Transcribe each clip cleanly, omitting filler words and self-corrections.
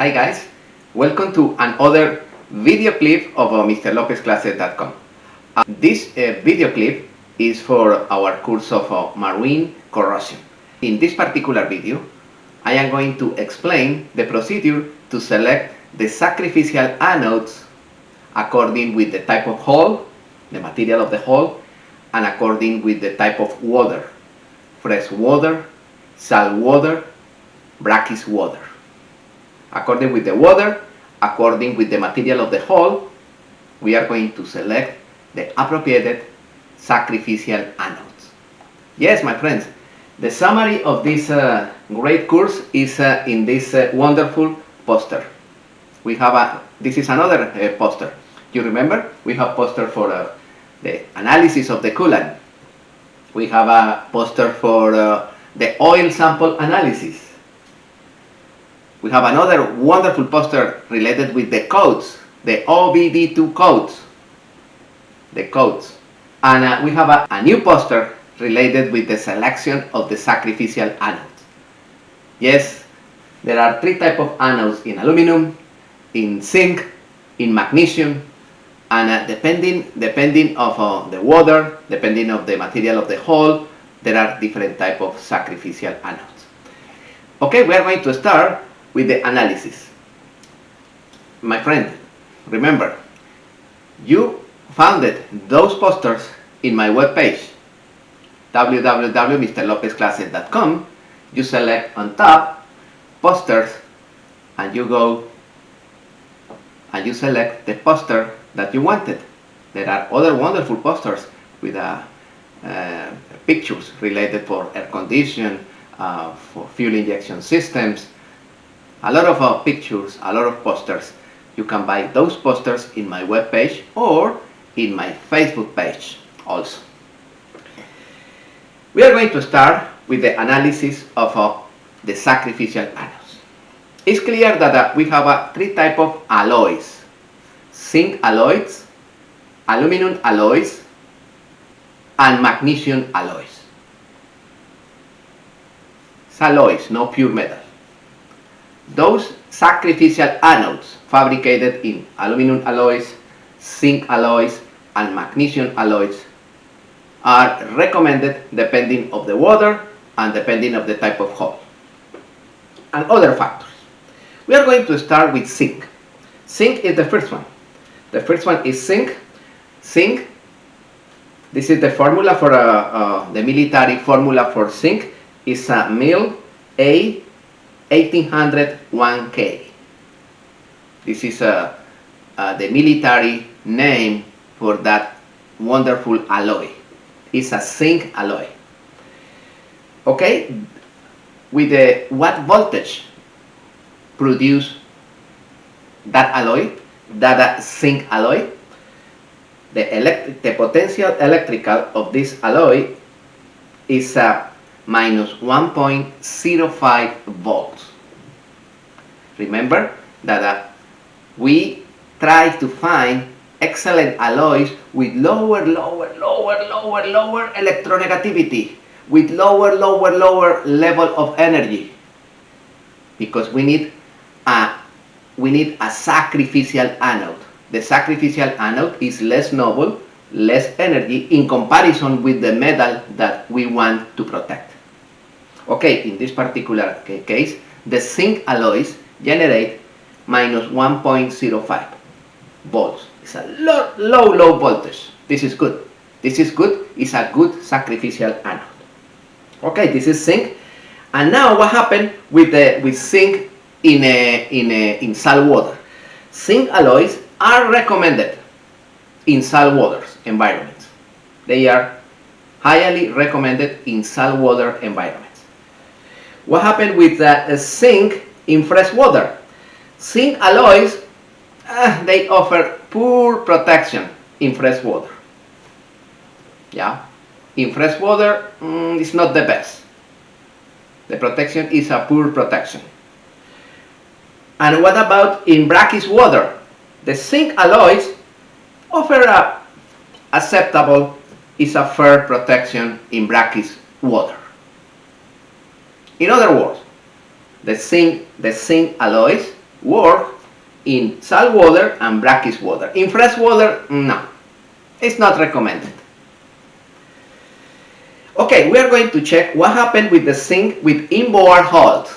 Hi guys, welcome to another video clip of MrLopezClasses.com. This video clip is for our course of marine corrosion. In this particular video, I am going to explain the procedure to select the sacrificial anodes according with the type of hull, the material of the hull, and according with the type of water, fresh water, salt water, brackish water. According with the water, according with the material of the hull, we are going to select the appropriate sacrificial anodes. Yes, my friends, the summary of this great course is in this wonderful poster. We have this is another poster. You remember? We have poster for the analysis of the coolant. We have a poster for the oil sample analysis. We have another wonderful poster related with the codes, the OBD2 codes, the codes. And we have a new poster related with the selection of the sacrificial anodes. Yes, there are three types of anodes in aluminum, in zinc, in magnesium, and depending of the water, depending of the material of the hull, there are different types of sacrificial anodes. Okay, we are going to start with the analysis. My friend, remember, you found those posters in my webpage, www.mrlopezclasses.com. You select on top posters and you go and you select the poster that you wanted. There are other wonderful posters with pictures related for air condition, for fuel injection systems, a lot of pictures, a lot of posters. You can buy those posters in my webpage or in my Facebook page also. We are going to start with the analysis of the sacrificial anodes. It's clear that we have three types of alloys: zinc alloys, aluminum alloys, and magnesium alloys. It's alloys, no pure metal. Those sacrificial anodes fabricated in aluminum alloys, zinc alloys, and magnesium alloys are recommended depending of the water and depending of the type of hull and other factors. We are going to start with zinc. Zinc is the first one. The first one is zinc. Zinc, this is the formula for the military formula for zinc is mil A 1801K. This is the military name for that wonderful alloy. It's a zinc alloy. Okay, with the what voltage produce that alloy, that zinc alloy? The potential electrical of this alloy is minus 1.05 volts. Remember that we try to find excellent alloys with lower electronegativity, with lower level of energy, because we need a sacrificial anode. The sacrificial anode is less noble, less energy in comparison with the metal that we want to protect. Okay, in this particular case, the zinc alloys generate minus 1.05 volts. It's a low voltage. This is good. This is good. It's a good sacrificial anode. Okay, this is zinc. And now what happened with zinc in salt water? Zinc alloys are recommended in salt water environments. They are highly recommended in salt water environments. What happened with zinc in fresh water? Zinc alloys, they offer poor protection in fresh water. Yeah, in fresh water, it's not the best. The protection is a poor protection. And what about in brackish water? The zinc alloys offer a acceptable, is a fair protection in brackish water. In other words, the zinc alloys work in salt water and brackish water. In fresh water, no, it's not recommended. Okay, we are going to check what happened with the zinc with inboard holes.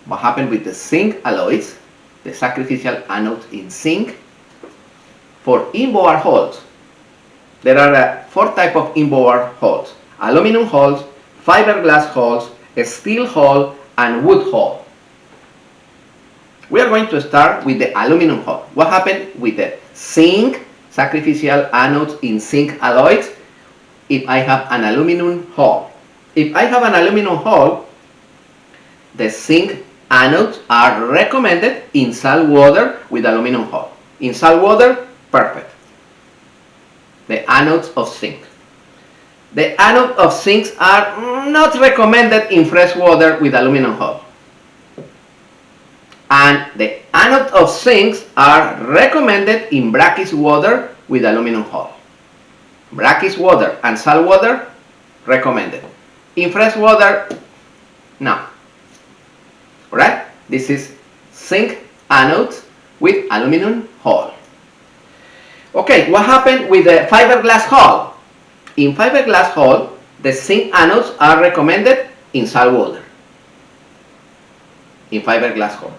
What happened with the zinc alloys, the sacrificial anodes in zinc, for inboard holes. There are 4 types of inboard holes: aluminum holes, fiberglass holes, steel hole, and wood hole. We are going to start with the aluminum hole. What happened with the zinc sacrificial anodes in zinc alloys if I have an aluminum hole? If I have an aluminum hole, the zinc anodes are recommended in salt water with aluminum hole. In salt water, perfect. The anodes of zinc. The anodes of zinc are not recommended in fresh water with aluminum hole. And the anodes of zinc are recommended in brackish water with aluminum hole. Brackish water and salt water, recommended. In fresh water, no. Alright? This is zinc anodes with aluminum hole. Okay, what happened with the fiberglass hull? In fiberglass hull, the zinc anodes are recommended in salt water. In fiberglass hull.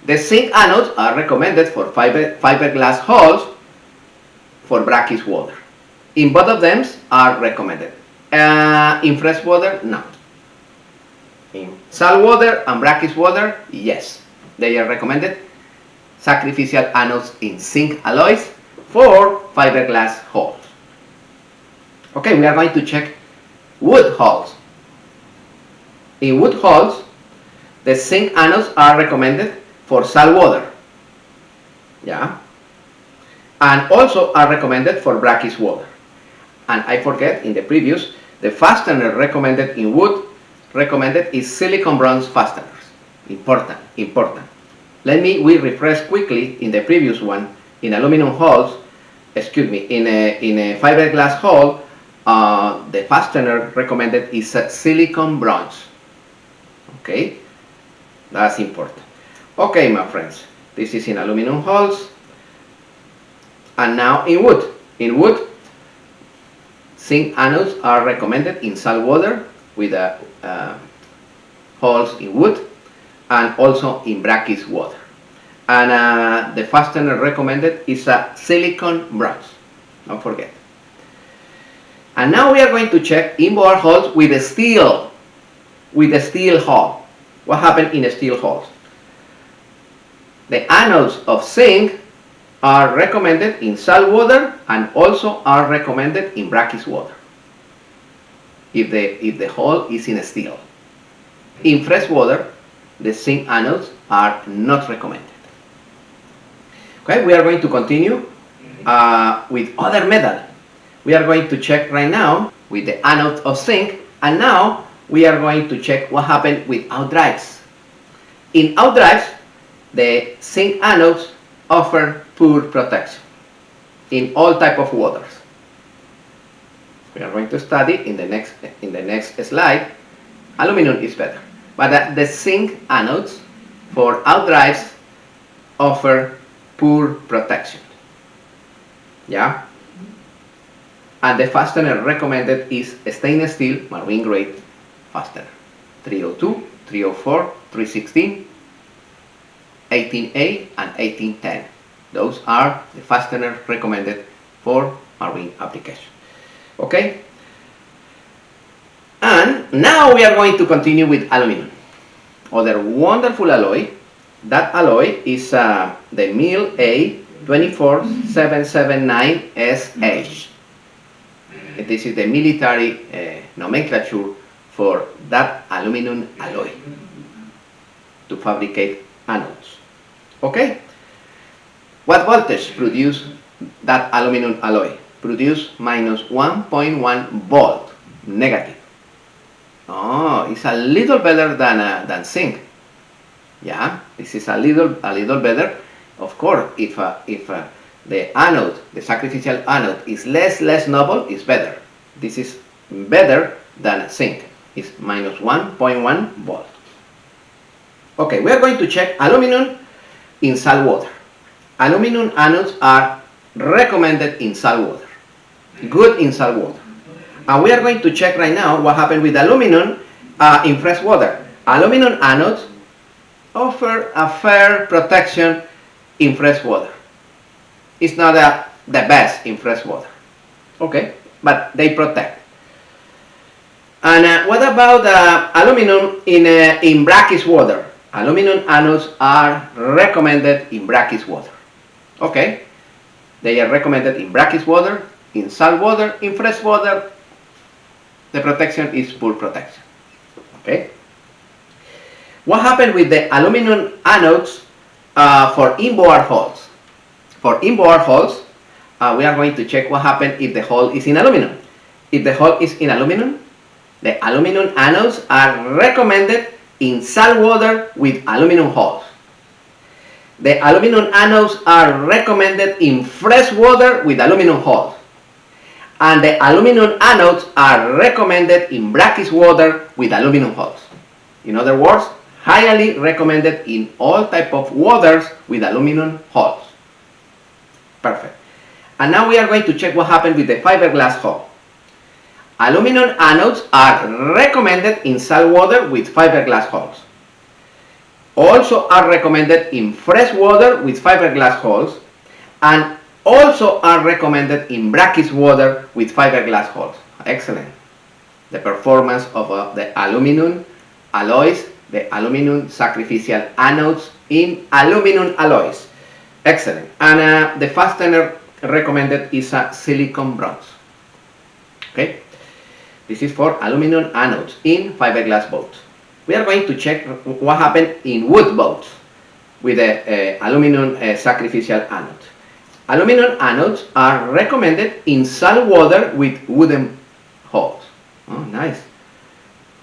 The zinc anodes are recommended for fiberglass hulls for brackish water. In both of them are recommended. In fresh water, no. In salt water and brackish water, yes, they are recommended. Sacrificial anodes in zinc alloys for fiberglass hulls. Okay, we are going to check wood hulls. In wood hulls, the zinc anodes are recommended for salt water. Yeah. And also are recommended for brackish water. And I forget in the previous, the fastener recommended in wood is silicon bronze fasteners. Important. We refresh quickly in the previous one. In aluminum hulls, in a fiberglass hull, the fastener recommended is silicon bronze. Okay, that's important. Okay, my friends, this is in aluminum hulls. And now in wood. In wood, zinc anodes are recommended in salt water with holes in wood, and also in brackish water. And the fastener recommended is a silicon bronze. Don't forget. And now we are going to check inboard holes with a steel. With a steel hull. What happened in a steel hulls? The anodes of zinc are recommended in salt water and also are recommended in brackish water if the hull is in steel. In fresh water, the zinc anodes are not recommended. Okay, we are going to continue with other metal. We are going to check right now with the anode of zinc, and now we are going to check what happened with outdrives. In outdrives, the zinc anodes offer poor protection in all type of waters. We are going to study in the next slide. Aluminum is better, but the zinc anodes for outdrives offer poor protection. Yeah. And the fastener recommended is stainless steel marine grade fastener. 302, 304, 316, 18A and 1810. Those are the fasteners recommended for marine application. Okay? And now we are going to continue with aluminum. Other wonderful alloy. That alloy is the MIL A24779SH. This is the military nomenclature for that aluminum alloy to fabricate anodes. Okay? What voltage produce that aluminum alloy? Produce minus 1.1 volt, negative. Oh, it's a little better than zinc. Yeah, this is a little better. Of course, if the anode, the sacrificial anode, is less noble, it's better. This is better than zinc. It's minus 1.1 volt. Okay, we are going to check aluminum in salt water. Aluminum anodes are recommended in salt water, good in salt water. And we are going to check right now what happened with aluminum in fresh water. Aluminum anodes offer a fair protection in fresh water. It's not the best in fresh water, okay, but they protect. And what about aluminum in brackish water? Aluminum anodes are recommended in brackish water. Okay, they are recommended in brackish water, in salt water, in fresh water. The protection is full protection. Okay. What happened with the aluminum anodes for inboard holes? For inboard holes, we are going to check what happened if the hole is in aluminum. If the hole is in aluminum, the aluminum anodes are recommended in salt water with aluminum holes. The aluminum anodes are recommended in fresh water with aluminum holes. And the aluminum anodes are recommended in brackish water with aluminum holes. In other words, highly recommended in all type of waters with aluminum holes. Perfect. And now we are going to check what happened with the fiberglass hull. Aluminum anodes are recommended in salt water with fiberglass hulls. Also are recommended in fresh water with fiberglass hulls, and also are recommended in brackish water with fiberglass hulls. Excellent. The performance of the aluminum alloys, the aluminum sacrificial anodes in aluminum alloys. Excellent. And the fastener recommended is a silicon bronze. Okay. This is for aluminum anodes in fiberglass boats. We are going to check what happened in wood boats with the aluminum sacrificial anodes. Aluminum anodes are recommended in salt water with wooden holes. Oh, nice.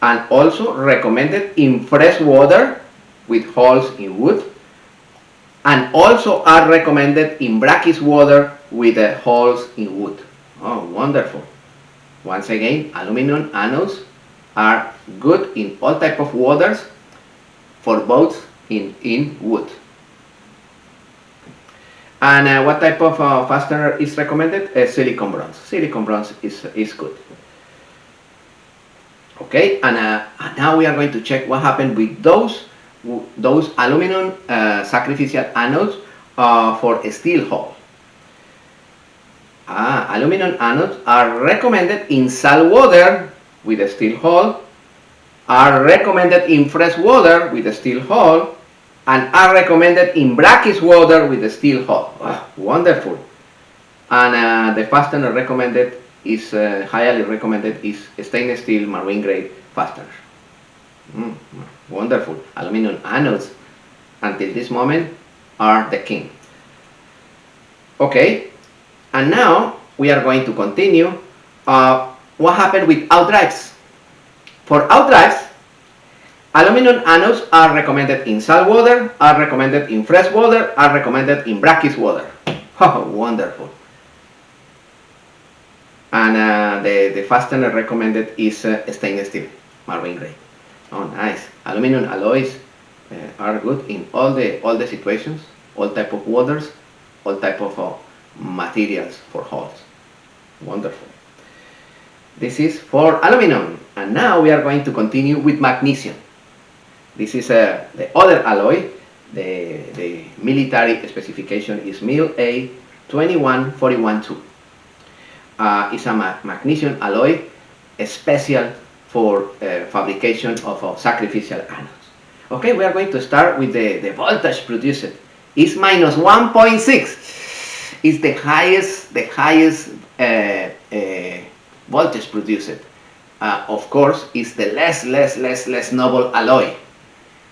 And also recommended in fresh water with holes in wood. And also are recommended in brackish water with holes in wood. Oh, wonderful. Once again, aluminum anodes are good in all type of waters for boats in wood. And what type of fastener is recommended? Silicon bronze. Silicon bronze is good. Okay, and now we are going to check what happened with those aluminum sacrificial anodes for a steel hull. Aluminum anodes are recommended in salt water with a steel hull, are recommended in fresh water with a steel hull, and are recommended in brackish water with a steel hull. Wonderful. And the fastener recommended is highly recommended is stainless steel marine grade fastener. Wonderful. Aluminum anodes until this moment are the king. Okay, and now we are going to continue what happened with outdrives. For outdrives, aluminum anodes are recommended in salt water, are recommended in fresh water, are recommended in brackish water. Oh, wonderful. And the fastener recommended is stainless steel, marine grade. Oh, nice. Aluminum alloys are good in all the situations, all type of waters, all type of materials for hulls. Wonderful. This is for aluminum. And now we are going to continue with magnesium. This is the other alloy. The military specification is MIL A 21412. It's a magnesium alloy special for fabrication of sacrificial anodes. Okay, we are going to start with the voltage produced. It's minus 1.6. It's the highest voltage produced. Of course, it's the less noble alloy.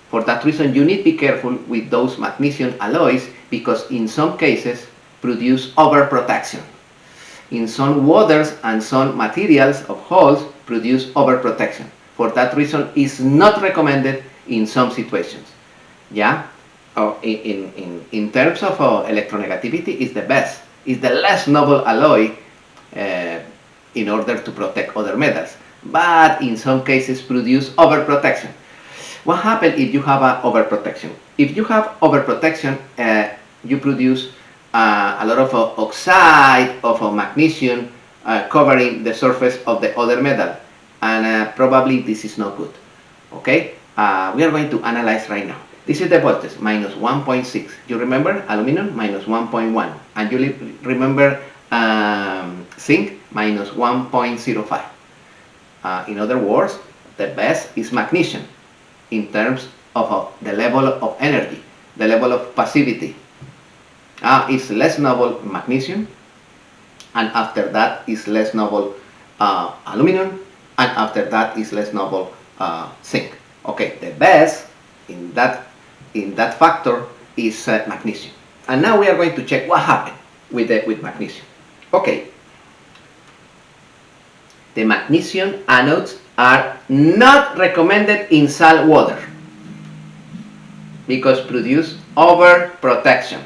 For that reason, you need to be careful with those magnesium alloys because in some cases produce overprotection. In some waters and some materials of hulls produce overprotection. For that reason, it's not recommended in some situations. Yeah, in terms of electronegativity, it's the best. It's the less noble alloy in order to protect other metals. But in some cases produce overprotection. What happens if you have a overprotection? If you have overprotection, you produce a lot of oxide of magnesium covering the surface of the other metal, and probably this is not good. Okay, we are going to analyze right now. This is the voltage, minus 1.6. You remember aluminum, minus 1.1. And you remember zinc, minus 1.05. In other words, the best is magnesium in terms of the level of energy, the level of passivity. It's less noble magnesium, and after that is less noble aluminum, and after that is less noble zinc. Okay, the best in that factor is magnesium. And now we are going to check what happened with magnesium. Okay, the magnesium anodes are not recommended in salt water because produce overprotection.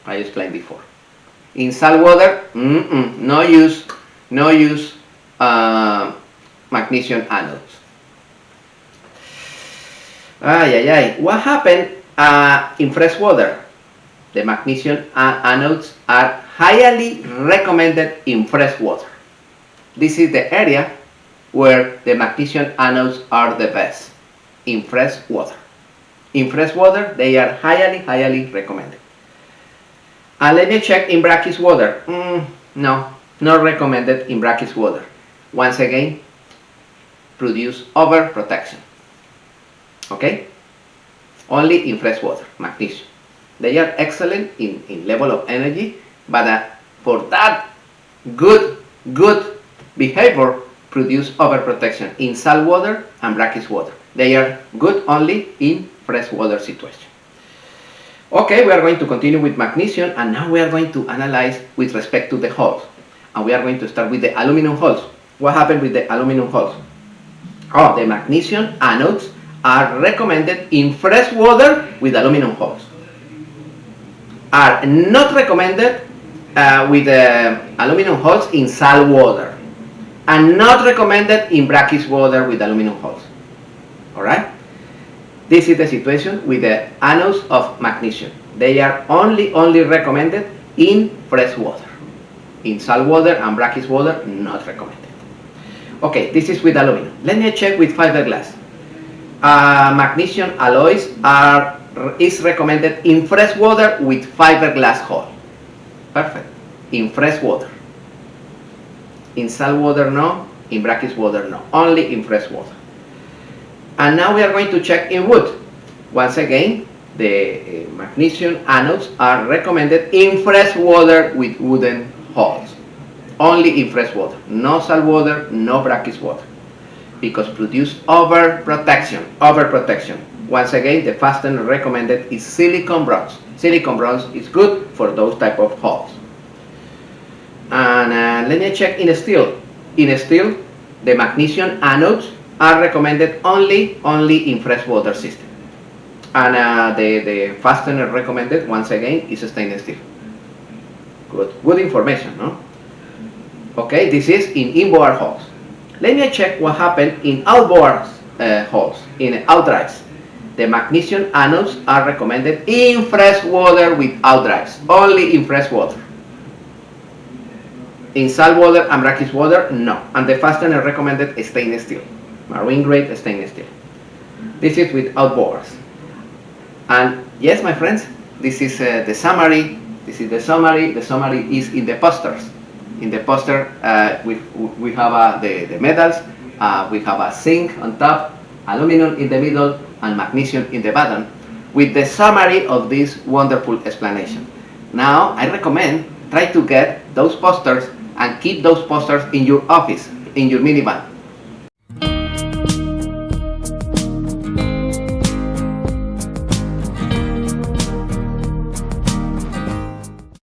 I explained before. In salt water, no use magnesium anodes. What happened in fresh water? The magnesium anodes are highly recommended in fresh water. This is the area where the magnesium anodes are the best, in fresh water. In fresh water, they are highly recommended. And let me check in brackish water. No, not recommended in brackish water. Once again, produce overprotection. Okay? Only in fresh water, magnesium. They are excellent in level of energy, but for that good behavior, produce overprotection in salt water and brackish water. They are good only in fresh water situation. Okay, we are going to continue with magnesium, and now we are going to analyze with respect to the holes. And we are going to start with the aluminum holes. What happened with the aluminum holes? The magnesium anodes are recommended in fresh water with aluminum holes. Are not recommended with aluminum holes in salt water, and not recommended in brackish water with aluminum holes. Alright? This is the situation with the anodes of magnesium. They are only recommended in fresh water. In salt water and brackish water, not recommended. Okay, this is with aluminum. Let me check with fiberglass. Magnesium alloys is recommended in fresh water with fiberglass hull. Perfect. In fresh water. In salt water, no. In brackish water, no. Only in fresh water. And now we are going to check in wood. Once again, the magnesium anodes are recommended in fresh water with wooden hulls. Only in fresh water. No salt water, no brackish water. Because produce overprotection. Once again, the fastener recommended is silicon bronze. Silicon bronze is good for those type of hulls. And let me check in steel. In steel, the magnesium anodes are recommended only in freshwater system. And the fastener recommended, once again, is stainless steel. Good information, no? Okay, this is in inboard hulls. Let me check what happened in outboard hulls, in outdrives. The magnesium anodes are recommended in fresh water with outdrives, only in fresh water. In salt water and brackish water, no. And the fastener recommended stainless steel, marine grade stainless steel. This is with outboards. And yes, my friends, this is the summary. This is the summary. The summary is in the posters. In the poster, we have the metals. We have a zinc on top, aluminum in the middle, and magnesium in the bottom, with the summary of this wonderful explanation. Now, I recommend try to get those posters and keep those posters in your office, in your minivan.